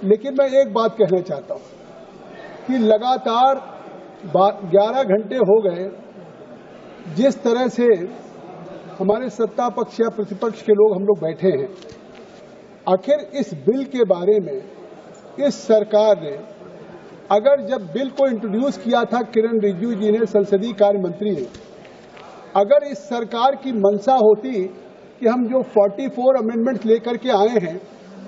लेकिन मैं एक बात कहना चाहता हूं कि लगातार 11 घंटे हो गए जिस तरह से हमारे सत्ता पक्ष या प्रतिपक्ष के लोग हम लोग बैठे हैं। आखिर इस बिल के बारे में इस सरकार ने, अगर जब बिल को इंट्रोड्यूस किया था किरण रिजिजू जी ने, संसदीय कार्य मंत्री ने, अगर इस सरकार की मंशा होती कि हम जो 44 अमेंडमेंट्स लेकर के आए हैं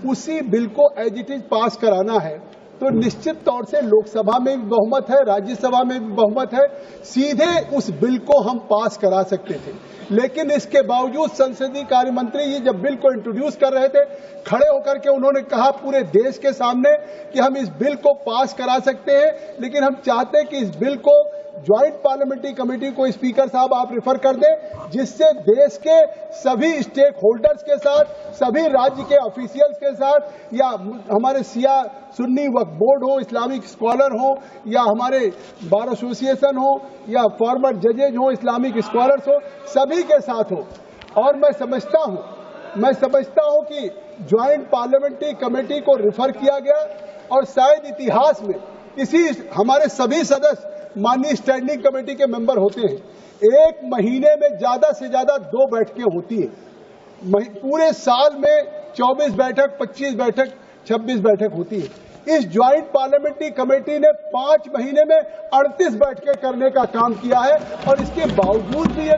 उसी बिल को एज इट इज पास कराना है, तो निश्चित तौर से लोकसभा में भी बहुमत है, राज्यसभा में भी बहुमत है, सीधे उस बिल को हम पास करा सकते थे। लेकिन इसके बावजूद संसदीय कार्य मंत्री जी जब बिल को इंट्रोड्यूस कर रहे थे, खड़े होकर के उन्होंने कहा पूरे देश के सामने कि हम इस बिल को पास करा सकते हैं, लेकिन हम चाहते हैं कि इस बिल को ज्वाइंट पार्लियामेंट्री कमेटी को स्पीकर साहब आप रेफर कर दें, जिससे देश के सभी स्टेक होल्डर्स के साथ, सभी राज्य के ऑफिशियल्स के साथ, या हमारे सिया सुन्नी वक्फ बोर्ड हो, इस्लामिक स्कॉलर हो, या हमारे बार एसोसिएशन हो, या फॉर्मर जजेज हो, इस्लामिक स्कॉलर्स हो, सभी के साथ हो। और मैं समझता हूं कि ज्वाइंट पार्लियामेंट्री कमेटी को रेफर किया गया और शायद इतिहास में किसी, हमारे सभी सदस्य माननीय स्टैंडिंग कमेटी के मेंबर होते हैं, एक महीने में ज्यादा से ज्यादा 2 बैठकें होती है, पूरे साल में 24 बैठक, 25 बैठक, 26 बैठक होती है। इस ज्वाइंट पार्लियामेंट्री कमेटी ने 5 महीने में 38 बैठकें करने का काम किया है, और इसके बावजूद भी ये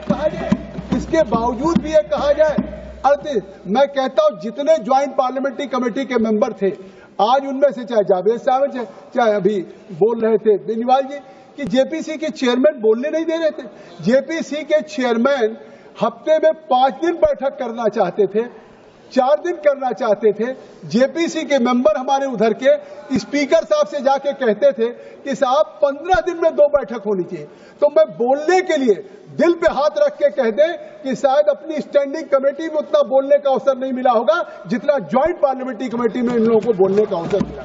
कहा जाए 38। मैं कहता हूं जितने ज्वाइंट पार्लियामेंट्री कमेटी के मेंबर थे, आज उनमें से चाहे जावेद साहब, चाहे अभी बोल रहे थे बेनीवाल जी कि जेपीसी के चेयरमैन बोलने नहीं दे रहे थे। जेपीसी के चेयरमैन हफ्ते में 5 दिन बैठक करना चाहते थे, 4 दिन करना चाहते थे। जेपीसी के मेंबर हमारे उधर के स्पीकर साहब से जाके कहते थे कि साहब 15 दिन में 2 बैठक होनी चाहिए। तो मैं बोलने के लिए दिल पे हाथ रख के कह दें कि शायद अपनी स्टैंडिंग कमेटी में उतना बोलने का अवसर नहीं मिला होगा जितना ज्वाइंट पार्लियामेंट्री कमेटी में इन लोगों को बोलने का अवसर मिला।